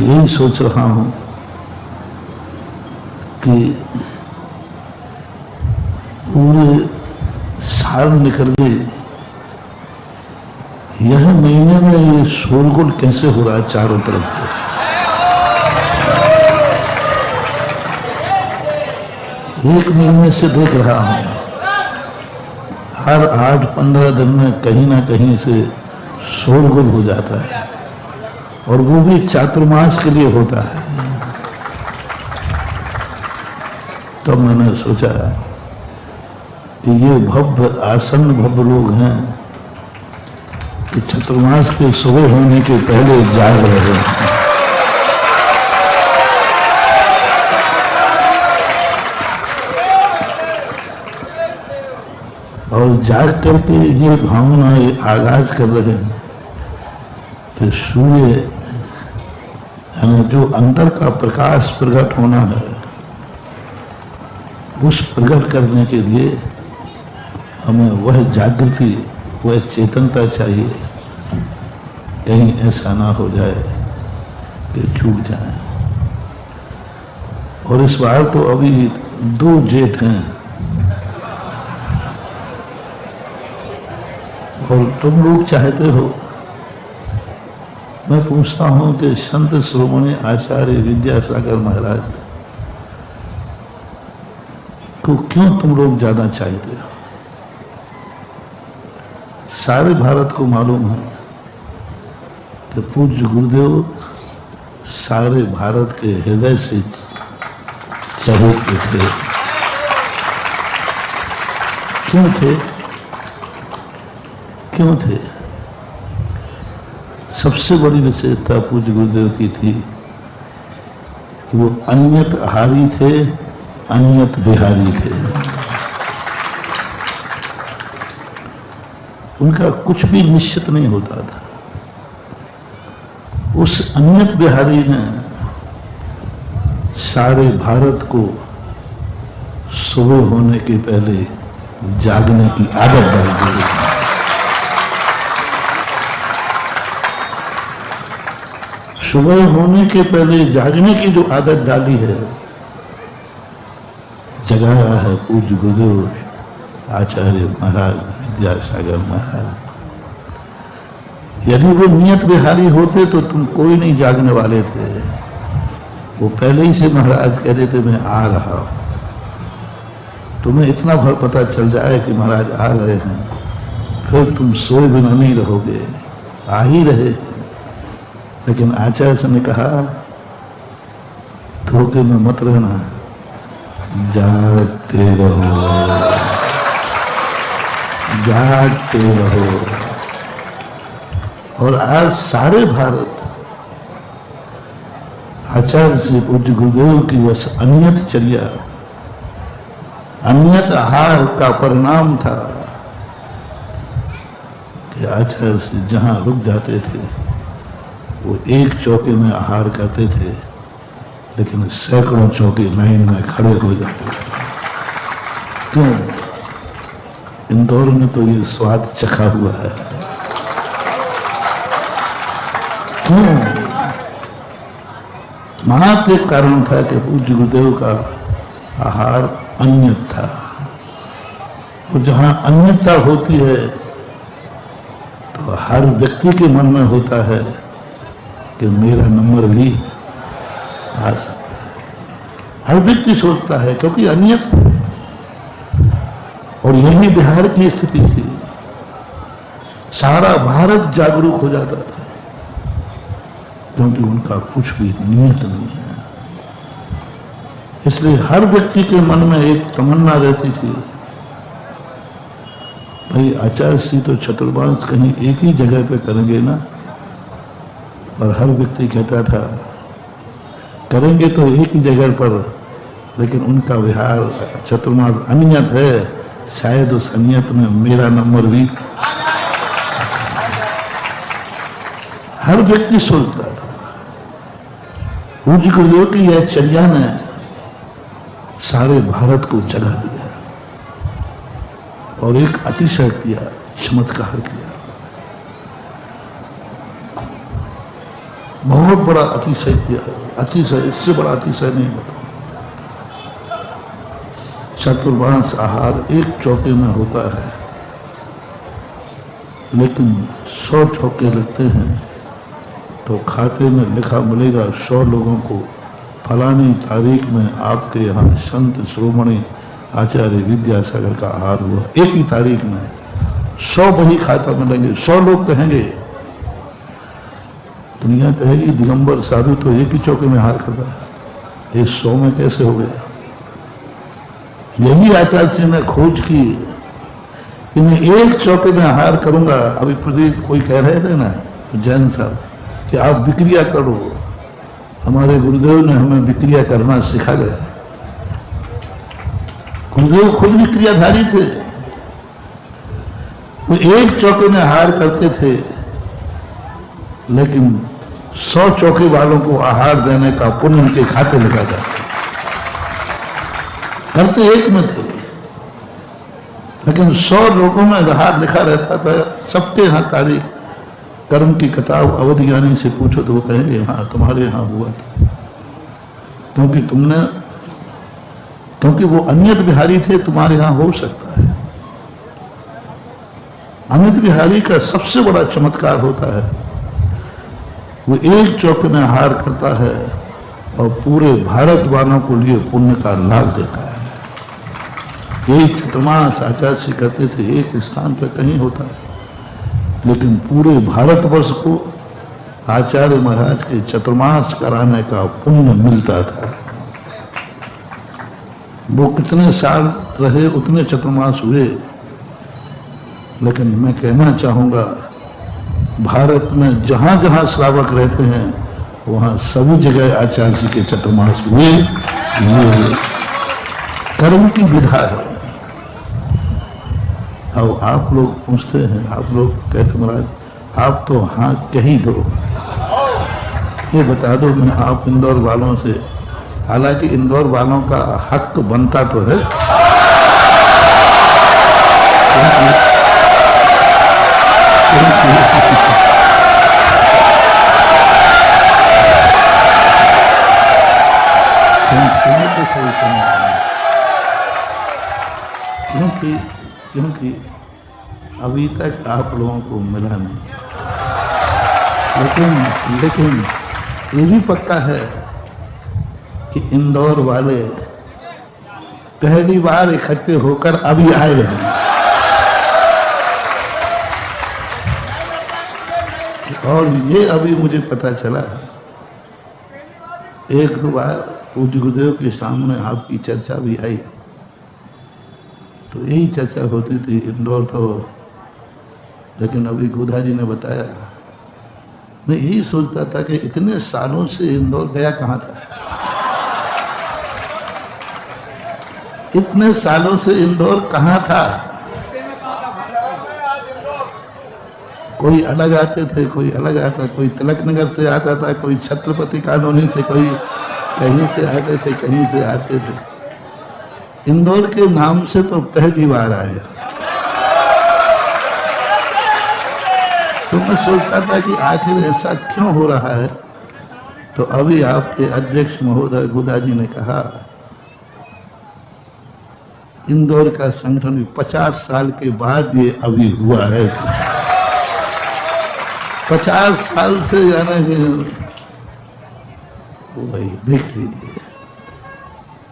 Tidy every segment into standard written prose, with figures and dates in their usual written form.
यही सोच रहा हूं कि पूरे साल निकल गए, यह महीने में ये शोरगुल कैसे हो रहा है चारों तरफ से। एक महीने से देख रहा हूं, हर 8-15 दिन में कहीं ना कहीं से शोरगुल हो जाता है, और वो भी चातुर्मास के लिए होता है। तब मैंने सोचा कि ये भव्य आसन्न भव्य लोग हैं कि चातुर्मास के सुबह होने के पहले जाग रहे हैं। और जाग करके ये भावना ये आगाज कर रहे हैं कि सूर्य यानी जो अंदर का प्रकाश प्रकट होना है, उस प्रकट करने के लिए हमें वह जागृति, वह चेतनता चाहिए। कहीं ऐसा ना हो जाए कि चूक जाए। और इस बार तो अभी 2 जेठ हैं, और तुम लोग चाहते हो, मैं पूछता हूं कि संत शिरोमणि आचार्य विद्यासागर महाराज को क्यों तुम लोग ज्यादा चाहते हो? सारे भारत को मालूम है कि पूज्य गुरुदेव सारे भारत के हृदय से चहेते थे। क्यों थे? क्यों थे? सबसे बड़ी विशेषता पूज्य गुरुदेव की थी कि वो अन्यत आहारी थे, अन्यत बिहारी थे। उनका कुछ भी निश्चित नहीं होता था। उस अन्यत बिहारी ने सारे भारत को सुबह होने के पहले जागने की आदत डाल दी। सुबह होने के पहले जागने की जो आदत डाली है, जगाया है पूज्य गुरुदेव आचार्य महाराज विद्यासागर महाराज। यदि वो नियत बिहारी होते तो तुम कोई नहीं जागने वाले थे। वो पहले ही से महाराज कह देते मैं आ रहा हूं। तुम्हें इतना भर पता चल जाए कि महाराज आ रहे हैं, फिर तुम सोए बिना नहीं रहोगे, आ ही रहे। लेकिन आचार्य ने कहा धोखे में मत रहना, जागते रहो, जागते रहो। और आज सारे भारत आचार्य श्री पूज्य गुरुदेव की बस अनियत चर्या, अनियत आहार का परिणाम था कि आचार्य श्री जहां रुक जाते थे वो एक चौके में आहार करते थे, लेकिन सैकड़ों चौके लाइन में खड़े हो जाते थे। क्यों? इंदौर में तो ये स्वाद चखा हुआ है। क्यों? महत्व एक कारण था कि पूज्य गुरुदेव का आहार अन्यत था, और जहां अन्यता होती है तो हर व्यक्ति के मन में होता है कि मेरा नंबर भी आ सकता है। हर व्यक्ति सोचता है, क्योंकि अन्यत है। और यही बिहार की स्थिति थी। सारा भारत जागरूक हो जाता था, क्योंकि उनका कुछ भी नियत नहीं है। इसलिए हर व्यक्ति के मन में एक तमन्ना रहती थी, भाई आचार्य श्री तो चतुर्मास कहीं एक ही जगह पे करेंगे ना। और हर व्यक्ति कहता था करेंगे तो एक ही जगह पर, लेकिन उनका विहार चतुर्मास अनियत है, शायद उस अनियत में मेरा नंबर भी। हर व्यक्ति सोचता था। पूज्य गुरुदेव की यह चर्या ने सारे भारत को जगा दिया और एक अतिशय किया, चमत्कार किया। बहुत बड़ा अतिशय किया है, अतिशय, इससे बड़ा अतिशय नहीं होता। चतुर्मास आहार एक चौके में होता है, लेकिन 100 चौके लगते हैं तो खाते में लिखा मिलेगा 100 लोगों को फलानी तारीख में आपके यहाँ संत श्रोमणी आचार्य विद्यासागर का आहार हुआ। एक ही तारीख में 100 वही खाता मिलेंगे। 100 लोग कहेंगे, दुनिया कहेगी दिगंबर साधु तो एक ही चौके में आहार करता है, ये 100 में कैसे हो गया। यही आचार्य सिंह ने खोज की कि मैं एक चौके में आहार करूंगा। अभी प्रदीप कोई कह रहे थे ना जैन साहब कि आप विक्रिया करो, हमारे गुरुदेव ने हमें विक्रिया करना सिखा गया। गुरुदेव खुद विक्रियाधारी थे, वो एक चौके में आहार करते थे, लेकिन 100 चौके वालों को आहार देने का पुण्य उनके खाते लगा जाता। करते एक में थे, लेकिन 100 लोगों में आहार लिखा रहता था। सबके यहाँ तारीख, कर्म की किताब अवधि ज्ञानी से पूछो तो वो कहेंगे हाँ तुम्हारे यहाँ हुआ था, क्योंकि वो अनियत बिहारी थे, तुम्हारे यहाँ हो सकता है। अनियत बिहारी का सबसे बड़ा चमत्कार होता है, वो एक चौके में आहार करता है और पूरे भारत वालों को लिए पुण्य का लाभ देता है। यही चतुर्मास आचार्य से कहते थे, एक स्थान पर कहीं होता है, लेकिन पूरे भारतवर्ष को आचार्य महाराज के चतुर्मास कराने का पुण्य मिलता था। वो कितने साल रहे उतने चतुर्मास हुए, लेकिन मैं कहना चाहूँगा भारत में जहाँ जहाँ श्रावक रहते हैं वहाँ सभी जगह आचार्य जी के चतुर्मास हुए। ये कर्म की विधा है। अब आप लोग पूछते हैं, आप लोग कहते महाराज आप तो हाँ कह ही दो, ये बता दो। मैं आप इंदौर वालों से, हालांकि इंदौर वालों का हक बनता तो है, क्योंकि अभी तक आप लोगों को मिला नहीं, लेकिन ये भी पक्का है कि इंदौर वाले पहली बार इकट्ठे होकर अभी आए हैं। और ये अभी मुझे पता चला, एक दो बार पूज्य गुरुदेव के सामने आपकी चर्चा भी आई, तो यही चर्चा होती थी इंदौर तो, लेकिन अभी गोधा जी ने बताया। मैं यही सोचता था कि इतने सालों से इंदौर गया कहाँ था, इतने सालों से इंदौर कहाँ था। कोई अलग आते थे, कोई अलग आता, कोई तिलक नगर से आता था, कोई छत्रपति कॉलोनी से, कोई कहीं से आते थे, कहीं से आते थे। इंदौर के नाम से तो पहली बार आए। तो मैं सोचता था कि आखिर ऐसा क्यों हो रहा है। तो अभी आपके अध्यक्ष महोदय गोधा जी ने कहा इंदौर का संगठन 50 साल के बाद ये अभी हुआ है। 50 साल से जाने वही देख लीजिए,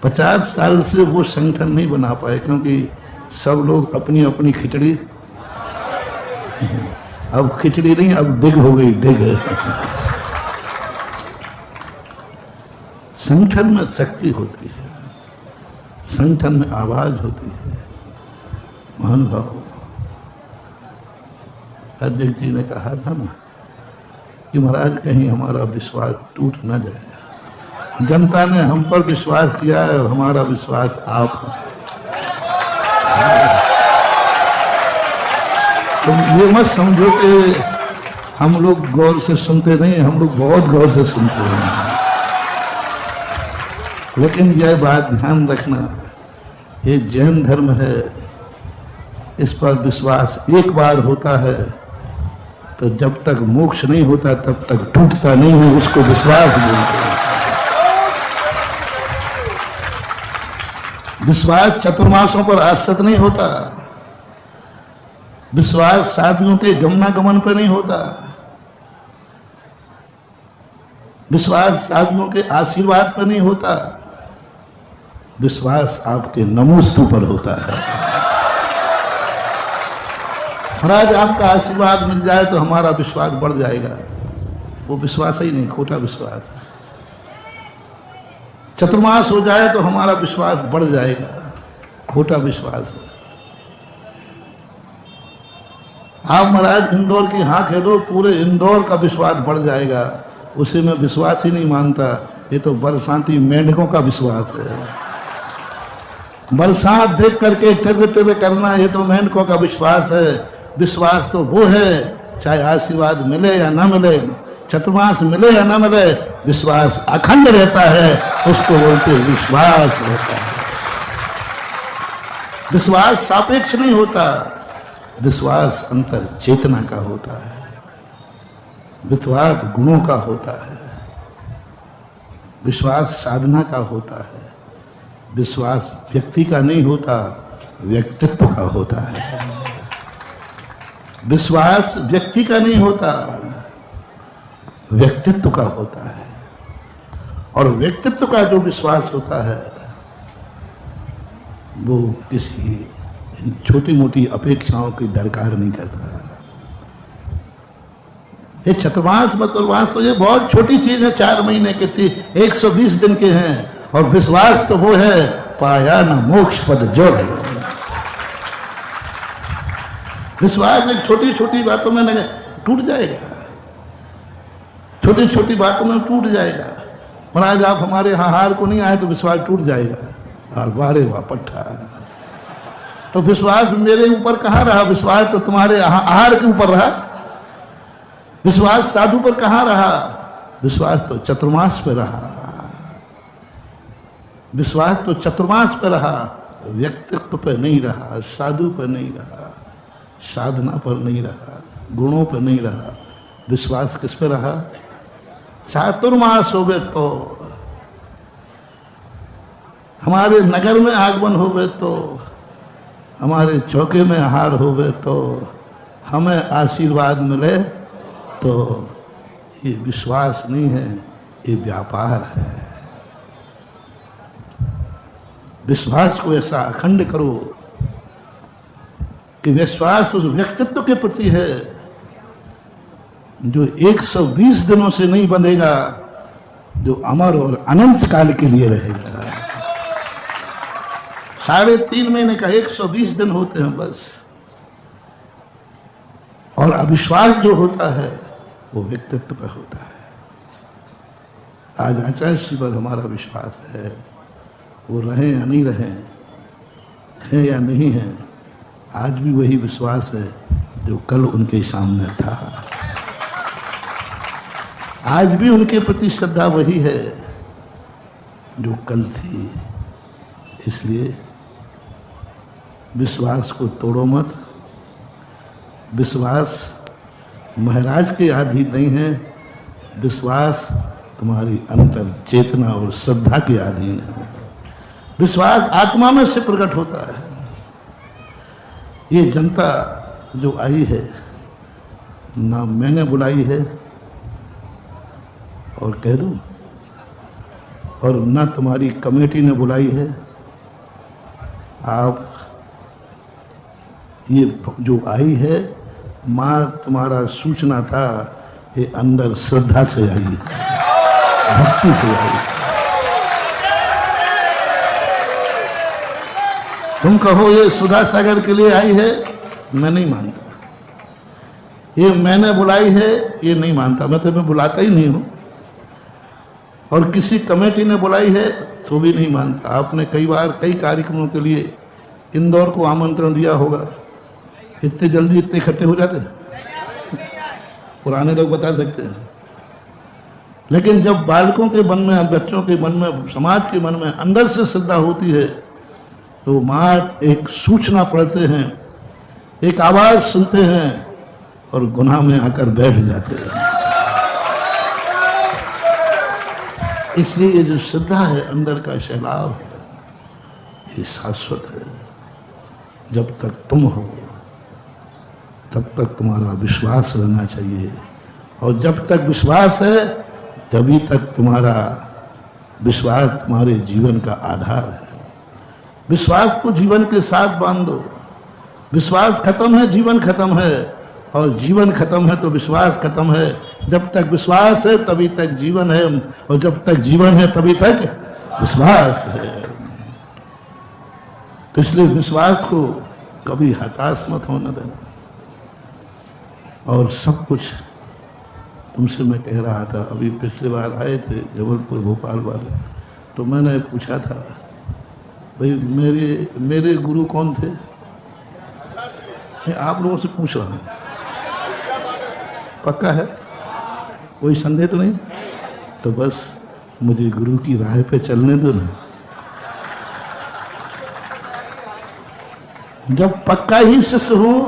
50 साल से वो संगठन नहीं बना पाए, क्योंकि सब लोग अपनी अपनी खिचड़ी, अब खिचड़ी नहीं, अब डिग हो गई, डिग है। संगठन में शक्ति होती है, संगठन में आवाज होती है। महानुभाव अध्यक्ष जी ने कहा था ना कि महाराज कहीं हमारा विश्वास टूट न जाए। जनता ने हम पर विश्वास किया है और हमारा विश्वास आप है। तो ये मत समझो कि हम लोग गौर से सुनते नहीं, हम लोग बहुत गौर से सुनते हैं। लेकिन यह बात ध्यान रखना, ये जैन धर्म है, इस पर विश्वास एक बार होता है तो जब तक मोक्ष नहीं होता तब तक टूटता नहीं है, उसको विश्वास बोलते हैं। विश्वास चतुर्मासों पर आश्रित नहीं होता, विश्वास साधियों के गमनागमन पर नहीं होता, विश्वास साधियों के आशीर्वाद पर नहीं होता, विश्वास आपके नमोस्तु पर होता है। महाराज आपका आशीर्वाद मिल जाए तो हमारा विश्वास बढ़ जाएगा, वो विश्वास ही नहीं, खोटा विश्वास। चतुर्मास हो जाए तो हमारा विश्वास बढ़ जाएगा, खोटा विश्वास है। आप महाराज इंदौर की हाँ कह दो, पूरे इंदौर का विश्वास बढ़ जाएगा, उसे मैं विश्वास ही नहीं मानता। ये तो बरसाती मेंढकों का विश्वास है। बरसात देख करके टिर टिर करना, ये तो मेंढकों का विश्वास है। विश्वास तो वो है, चाहे आशीर्वाद मिले या ना मिले, चतुर्मास मिले या ना मिले, विश्वास अखंड रहता है, उसको बोलते विश्वास रहता है। विश्वास सापेक्ष नहीं होता, विश्वास अंतर चेतना का होता है, विश्वास गुणों का होता है, विश्वास साधना का होता है, विश्वास व्यक्ति का नहीं होता, व्यक्तित्व का होता है। विश्वास व्यक्ति का नहीं होता, व्यक्तित्व का होता है। और व्यक्तित्व का जो विश्वास होता है वो किसी छोटी मोटी अपेक्षाओं की दरकार नहीं करता। ये चतुर्मास मतुर्मास तो ये बहुत छोटी चीज है, 4 महीने के थी, 120 दिन के हैं। और विश्वास तो वो है, पाया न मोक्ष पद जोड़। विश्वास एक छोटी छोटी बातों में टूट जाएगा, छोटी छोटी बातों में टूट जाएगा। महाराज आप हमारे यहाँ हार को नहीं आए तो विश्वास टूट जाएगा। और वारे वाह पट्टा, तो विश्वास मेरे ऊपर कहाँ रहा? विश्वास तो तुम्हारे आहार के ऊपर रहा। विश्वास साधु पर कहाँ रहा? विश्वास तो चतुर्मास पर रहा। विश्वास तो चतुर्मास पर रहा, व्यक्तित्व पर नहीं रहा, साधु पर नहीं रहा, साधना पर नहीं रहा, गुणों पर नहीं रहा। विश्वास किस पर रहा? चातुर्मास होवे तो, हमारे नगर में आगमन होवे तो, हमारे चौके में आहार होवे तो, हमें आशीर्वाद मिले तो, ये विश्वास नहीं है, ये व्यापार है। विश्वास को ऐसा अखंड करो कि विश्वास उस व्यक्तित्व के प्रति है जो 120 दिनों से नहीं बंधेगा, जो अमर और अनंत काल के लिए रहेगा। 3.5 महीने का 120 दिन होते हैं बस। और अविश्वास जो होता है वो व्यक्तित्व पर होता है। आज आचार्य श्री पर हमारा विश्वास है, वो रहें या नहीं रहें, हैं या नहीं हैं, आज भी वही विश्वास है जो कल उनके सामने था। आज भी उनके प्रति श्रद्धा वही है जो कल थी। इसलिए विश्वास को तोड़ो मत। विश्वास महाराज के अधीन नहीं है, विश्वास तुम्हारी अंतर चेतना और श्रद्धा के अधीन है। विश्वास आत्मा में से प्रकट होता है। ये जनता जो आई है, ना मैंने बुलाई है और कह दूं, और ना तुम्हारी कमेटी ने बुलाई है। आप ये जो आई है, माँ तुम्हारा सूचना था, ये अंदर श्रद्धा से आई है, भक्ति से आई है। तुम कहो ये सुधा सागर के लिए आई है, मैं नहीं मानता। ये मैंने बुलाई है, ये नहीं मानता, मैं तुम्हें बुलाता ही नहीं हूं। और किसी कमेटी ने बुलाई है तो भी नहीं मानता। आपने कई बार कई कार्यक्रमों के लिए इंदौर को आमंत्रण दिया होगा, इतने जल्दी इतने इकट्ठे हो जाते पुराने लोग बता सकते हैं। लेकिन जब बालकों के मन में, बच्चों के मन में, समाज के मन में अंदर से श्रद्धा होती है तो माँ एक सूचना पढ़ते हैं, एक आवाज सुनते हैं, और गुनाह में आकर बैठ जाते हैं। इसलिए ये जो श्रद्धा है, अंदर का सैलाब है, ये शाश्वत है। जब तक तुम हो तब तक तुम्हारा विश्वास रहना चाहिए, और जब तक विश्वास है तभी तक तुम्हारा विश्वास तुम्हारे जीवन का आधार है। विश्वास को जीवन के साथ बांधो। विश्वास खत्म है, जीवन खत्म है, और जीवन खत्म है तो विश्वास खत्म है। जब तक विश्वास है तभी तक जीवन है, और जब तक जीवन है तभी तक विश्वास है। तो इसलिए विश्वास को कभी हताश मत होने देना। और सब कुछ तुमसे मैं कह रहा था, अभी पिछली बार आए थे जबलपुर भोपाल वाले, तो मैंने पूछा था भाई मेरे गुरु कौन थे। मैं आप लोगों से पूछ रहा हूँ, पक्का है, कोई संदेह तो नहीं? तो बस मुझे गुरु की राह पे चलने दो ना। जब पक्का ही शिष्य हूं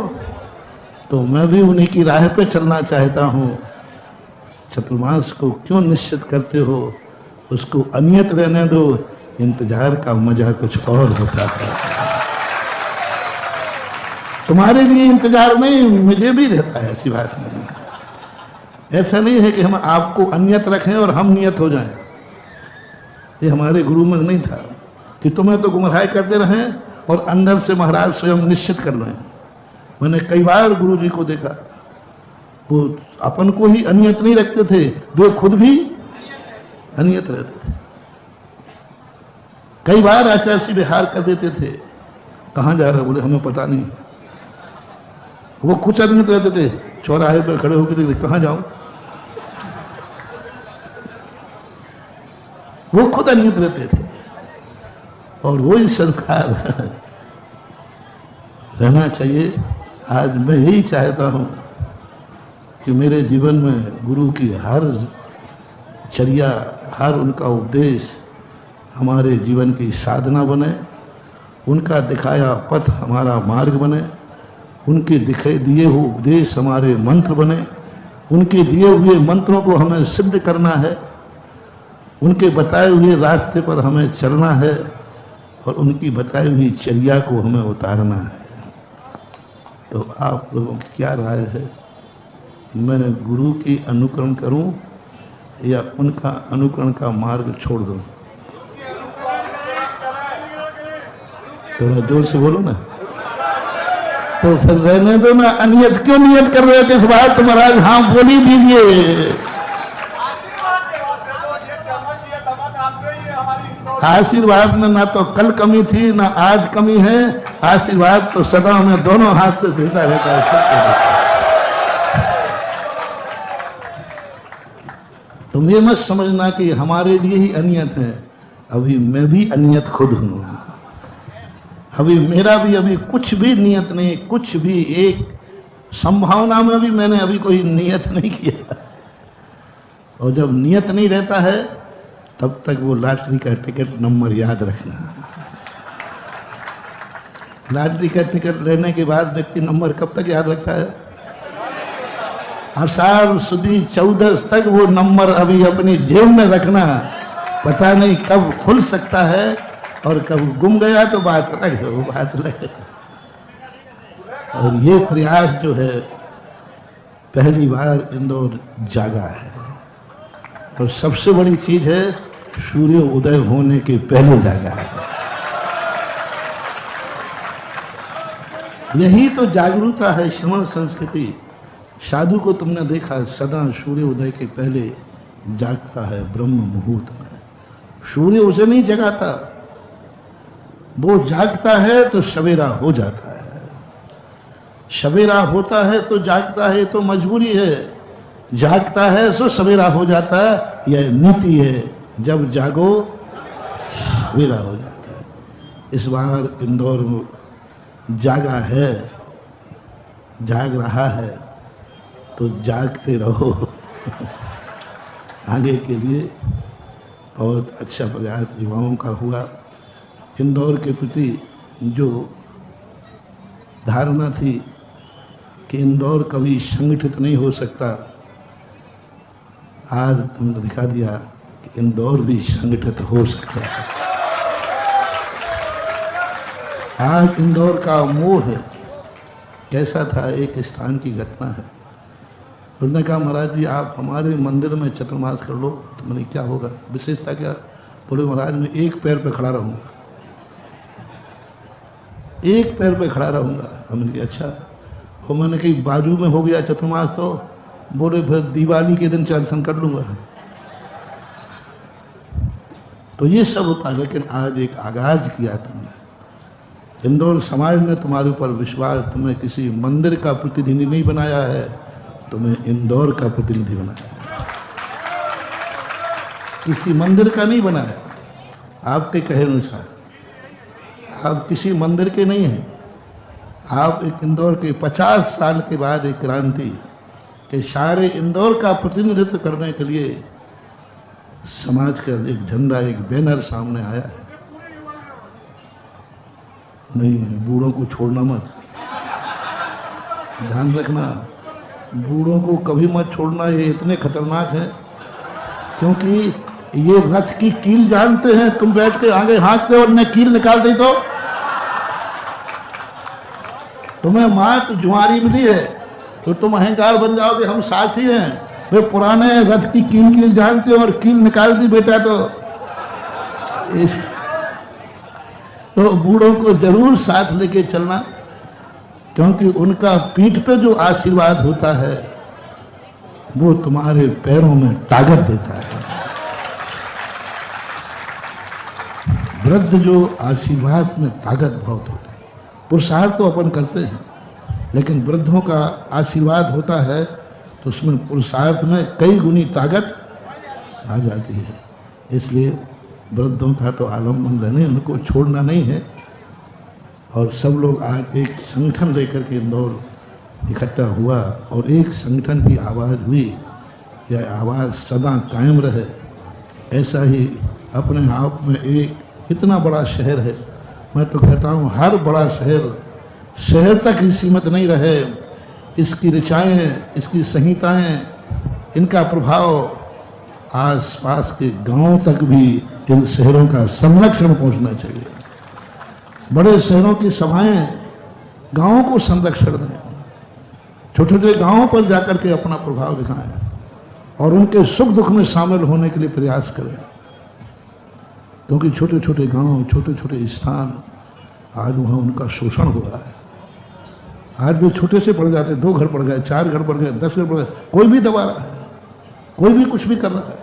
तो मैं भी उन्हीं की राह पे चलना चाहता हूं। चतुर्मास को क्यों निश्चित करते हो, उसको अनियत रहने दो। इंतजार का मजा कुछ और होता है। तुम्हारे लिए इंतजार नहीं, मुझे भी रहता है, ऐसी बात नहीं। ऐसा नहीं है कि हम आपको अनियत रखें और हम नियत हो जाएं। ये हमारे गुरु में नहीं था कि तुम्हें तो गुमराह करते रहें और अंदर से महाराज स्वयं निश्चित कर लें। मैंने कई बार गुरु जी को देखा, वो अपन को ही अनियत नहीं रखते थे, वे खुद भी अनियत रहते थे। कई बार ऐसे बिहार कर देते थे, कहाँ जा रहे, बोले हमें पता नहीं। वो कुछ अनियत रहते थे, चौराहे पर खड़े होकर देखते कहाँ जाऊं। वो खुद अनियत रहते थे, और वही संस्कार रहना चाहिए। आज मैं यही चाहता हूँ कि मेरे जीवन में गुरु की हर चर्या, हर उनका उपदेश हमारे जीवन की साधना बने, उनका दिखाया पथ हमारा मार्ग बने, उनके दिए हुए उपदेश हमारे मंत्र बने, उनके दिए हुए मंत्रों को हमें सिद्ध करना है, उनके बताए हुए रास्ते पर हमें चलना है, और उनकी बताई हुई चर्या को हमें उतारना है। तो आप लोगों की क्या राय है, मैं गुरु की अनुकरण करूं या उनका अनुकरण का मार्ग छोड़ दूं? थोड़ा जोर से बोलो ना। तो फिर रहने दो ना, अनियत क्यों नियत कर रहे हो? किस बात तो महाराज हाँ बोल ही दीजिए। आशीर्वाद में ना तो कल कमी थी ना आज कमी है। आशीर्वाद तो सदा में दोनों हाथ से देता रहता है। तुम ये मत समझना कि हमारे लिए ही अनियत है। अभी मैं भी अनियत खुद हूं। अभी मेरा भी अभी कुछ भी नियत नहीं, कुछ भी एक संभावना में भी मैंने अभी कोई नियत नहीं किया। और जब नियत नहीं रहता है तब तक वो लॉटरी का टिकट नंबर याद रखना। लॉटरी का टिकट लेने के बाद व्यक्ति नंबर कब तक याद रखता है? आषाढ़ सुदी 14 तक वो नंबर अभी अपनी जेब में रखना। पता नहीं कब खुल सकता है और कब गुम गया तो बात अलग है, वो बात अलग है। और ये प्रयास जो है पहली बार इंदौर जागा है। और सबसे बड़ी चीज है सूर्य उदय होने के पहले जागा है। यही तो जागरूकता है श्रवण संस्कृति। साधु को तुमने देखा सदा सूर्य उदय के पहले जागता है ब्रह्म मुहूर्त में। सूर्य उसे नहीं जगाता, वो जागता है तो सवेरा हो जाता है। सवेरा होता है तो जागता है, तो मजबूरी है। जागता है तो सवेरा हो जाता है, यह नीति है। जब जागो सवेरा हो जाता है। इस बार इंदौर जागा है, जाग रहा है, तो जागते रहो आगे के लिए। और अच्छा प्रयास युवाओं का हुआ। इंदौर के प्रति जो धारणा थी कि इंदौर कभी संगठित नहीं हो सकता, आज तुमने दिखा दिया कि इंदौर भी संगठित हो सकता है। आज इंदौर का मोह कैसा था, एक स्थान की घटना है। उसने कहा महाराज जी आप हमारे मंदिर में चतुर्मास कर लो। तो मैंने क्या होगा, विशेषता क्या? बोले महाराज मैं एक पैर पे खड़ा रहूँगा, एक पैर पे खड़ा रहूँगा। हमने कहा अच्छा। और मैंने कहीं बाजू में हो गया चतुर्मास तो बोले फिर दिवाली के दिन दर्शन कर लूँगा। तो ये सब होता है, लेकिन आज एक आगाज किया तुमने। इंदौर समाज ने तुम्हारे ऊपर विश्वास, तुम्हें किसी मंदिर का प्रतिनिधि नहीं बनाया है, तुम्हें इंदौर का प्रतिनिधि बनाया है, किसी मंदिर का नहीं बनाया। आपके कहे अनुसार आप किसी मंदिर के नहीं हैं, आप एक इंदौर के 50 साल के बाद एक क्रांति के सारे इंदौर का प्रतिनिधित्व करने के लिए समाज का एक झंडा, एक बैनर सामने आया है। नहीं, बूढ़ों को छोड़ना मत, ध्यान रखना, बूढ़ों को कभी मत छोड़ना, ये इतने खतरनाक हैं। क्योंकि ये रथ की कील जानते हैं, तुम बैठ के आगे हाँकते हो और उन्हें कील निकाल दी तो तुम्हें मात जुआरी मिली है तो तुम अहंकार बन जाओगे, हम साथी हैं। वे पुराने रथ की कील जानते हो और कील निकाल दी बेटा तो बूढ़ों को जरूर साथ लेके चलना, क्योंकि उनका पीठ पे जो आशीर्वाद होता है वो तुम्हारे पैरों में ताकत देता है। वृद्ध जो आशीर्वाद में ताकत बहुत होती है। पुरुषार्थ तो अपन करते हैं, लेकिन वृद्धों का आशीर्वाद होता है तो उसमें पुरुषार्थ में कई गुनी ताकत आ जाती है। इसलिए वृद्धों का तो आलम्बन रहने, उनको छोड़ना नहीं है। और सब लोग आज एक संगठन लेकर के इंदौर इकट्ठा हुआ और एक संगठन की आवाज़ हुई। यह आवाज़ सदा कायम रहे, ऐसा ही अपने आप में एक इतना बड़ा शहर है। मैं तो कहता हूँ हर बड़ा शहर तक ही सीमित नहीं रहे, इसकी ऋचाएँ, इसकी संहिताएँ, इनका प्रभाव आसपास के गांवों तक भी इन शहरों का संरक्षण पहुंचना चाहिए। बड़े शहरों की सभाएं गांवों को संरक्षण दें, छोटे छोटे गांवों पर जाकर के अपना प्रभाव दिखाएं और उनके सुख दुख में शामिल होने के लिए प्रयास करें। क्योंकि छोटे छोटे गांव, छोटे छोटे स्थान, आज वहाँ उनका शोषण हो रहा है। आज भी छोटे से पड़ जाते, 2 घर पड़ गए, 4 घर पड़ गए, 10 घर पड़ गए, कोई भी दबा रहा है, कोई भी कुछ भी कर रहा है।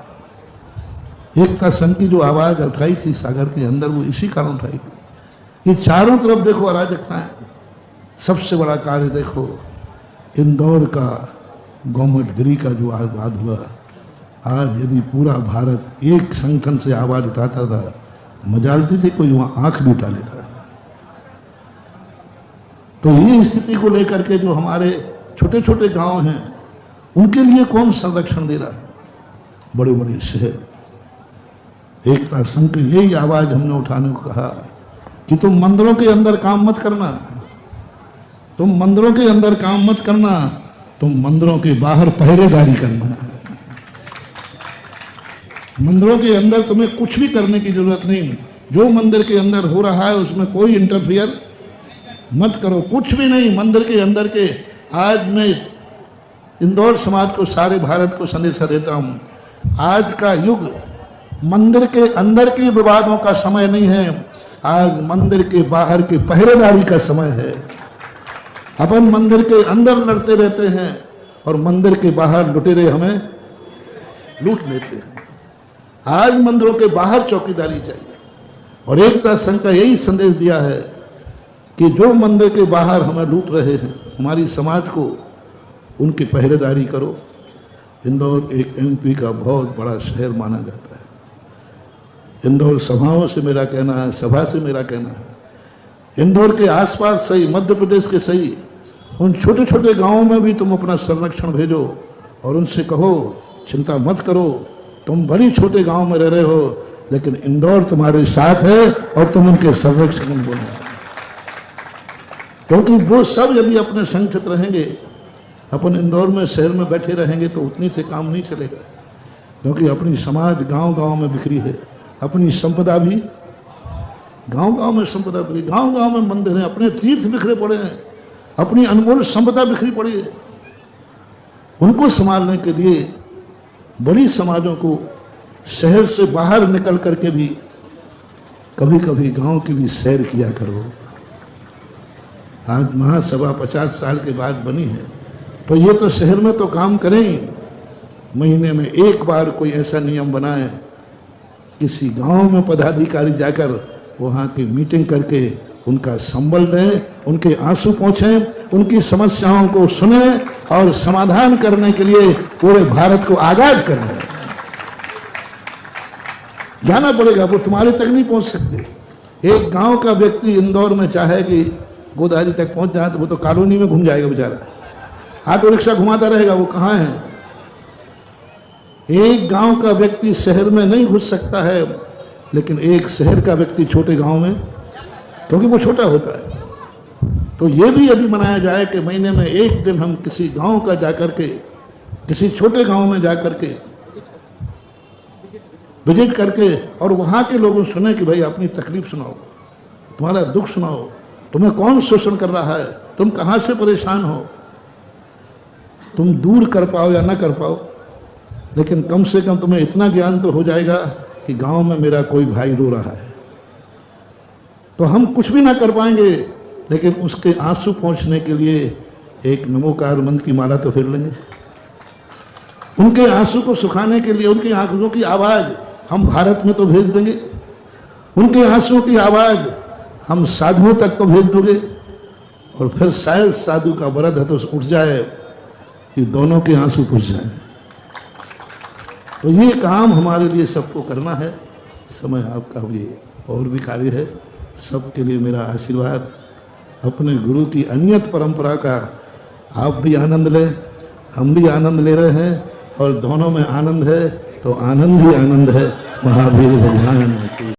एकता संघ की जो आवाज़ उठाई थी सागर के अंदर, वो इसी कारण उठाई थी कि चारों तरफ देखो अराजकता है। सबसे बड़ा कार्य देखो, इंदौर का गवर्नमेंट का जो आवाज़ हुआ। आज यदि पूरा भारत एक संगठन से आवाज़ उठाता था, मजालती थी कोई वहाँ आंख भी उठा लेता। तो ये स्थिति को लेकर के जो हमारे छोटे छोटे गांव हैं, उनके लिए कौन संरक्षण दे रहा है? बड़े बड़े शहर। एकता संघ की यही आवाज़ हमने उठाने को कहा कि तुम मंदिरों के अंदर काम मत करना, तुम मंदिरों के अंदर काम मत करना, तुम मंदिरों के बाहर पहरेदारी करना है। मंदिरों के अंदर तुम्हें कुछ भी करने की जरूरत नहीं, जो मंदिर के अंदर हो रहा है उसमें कोई इंटरफियर मत करो, कुछ भी नहीं मंदिर के अंदर के। आज मैं इंदौर समाज को, सारे भारत को संदेश देता हूँ, आज का युग मंदिर के अंदर के विवादों का समय नहीं है, आज मंदिर के बाहर के पहरेदारी का समय है। अपन मंदिर के अंदर लड़ते रहते हैं और मंदिर के बाहर लुटेरे हमें लूट लेते हैं। आज मंदिरों के बाहर चौकीदारी चाहिए और एकता संघ का यही संदेश दिया है कि जो मंदिर के बाहर हमें लूट रहे हैं, हमारी समाज को, उनकी पहरेदारी करो। इंदौर एक एमपी का बहुत बड़ा शहर माना जाता है। इंदौर सभाओं से मेरा कहना है, सभा से मेरा कहना है, इंदौर के आसपास सही, मध्य प्रदेश के सही, उन छोटे छोटे गांवों में भी तुम अपना संरक्षण भेजो और उनसे कहो चिंता मत करो, तुम बड़ी छोटे गांव में रह रहे हो, लेकिन इंदौर तुम्हारे साथ है और तुम उनके संरक्षण बोलो। क्योंकि वो सब यदि अपने संगठित रहेंगे अपन इंदौर में शहर में बैठे रहेंगे तो उतनी से काम नहीं चलेगा, क्योंकि अपनी समाज गांव-गांव में बिखरी है, अपनी संपदा भी गांव-गांव में संपदा बिखरी, गांव-गांव में मंदिर हैं, अपने तीर्थ बिखरे पड़े हैं, अपनी अनमोल संपदा बिखरी पड़ी है। उनको संभालने के लिए बड़ी समाजों को शहर से बाहर निकल करके भी कभी कभी गांव की भी सैर किया करो। आज महासभा 50 साल के बाद बनी है, तो ये तो शहर में तो काम करें, महीने में एक बार कोई ऐसा नियम बनाए, किसी गांव में पदाधिकारी जाकर वहाँ की मीटिंग करके उनका संबल दें, उनके आंसू पहुँचें, उनकी समस्याओं को सुने और समाधान करने के लिए पूरे भारत को आगाज करना है। जाना पड़ेगा, वो तुम्हारे तक नहीं पहुंच सकते। एक गांव का व्यक्ति इंदौर में चाहे कि गोदावरी तक पहुंच जाए तो वो तो कॉलोनी में घूम जाएगा बेचारा, ऑटो रिक्शा घुमाता रहेगा, वो कहाँ है। एक गांव का व्यक्ति शहर में नहीं घुस सकता है, लेकिन एक शहर का व्यक्ति छोटे गांव में, क्योंकि वो छोटा होता है। तो ये भी यदि मनाया जाए कि महीने में एक दिन हम किसी गांव का जाकर के, किसी छोटे गांव में जाकर के विजिट करके और वहाँ के लोगों सुने कि भाई अपनी तकलीफ सुनाओ, तुम्हारा दुख सुनाओ, तुम्हें कौन शोषण कर रहा है, तुम कहाँ से परेशान हो। तुम दूर कर पाओ या ना कर पाओ, लेकिन कम से कम तुम्हें इतना ज्ञान तो हो जाएगा कि गांव में मेरा कोई भाई रो रहा है। तो हम कुछ भी ना कर पाएंगे, लेकिन उसके आंसू पहुँचने के लिए एक नमोकार मंत्र की माला तो फेर लेंगे। उनके आंसू को सुखाने के लिए उनकी आंखों की आवाज़ हम भारत में तो भेज देंगे, उनके आंसू की आवाज़ हम साधुओं तक तो भेज दोगे, और फिर शायद साधु का वरद है तो उठ जाए कि दोनों के आंसू पूछ जाएं। तो ये काम हमारे लिए सबको करना है। समय आपका ये और भी कार्य है। सबके लिए मेरा आशीर्वाद। अपने गुरु की अनियत परंपरा का आप भी आनंद लें, हम भी आनंद ले रहे हैं, और दोनों में आनंद है तो आनंद ही आनंद है। महावीर भगवान की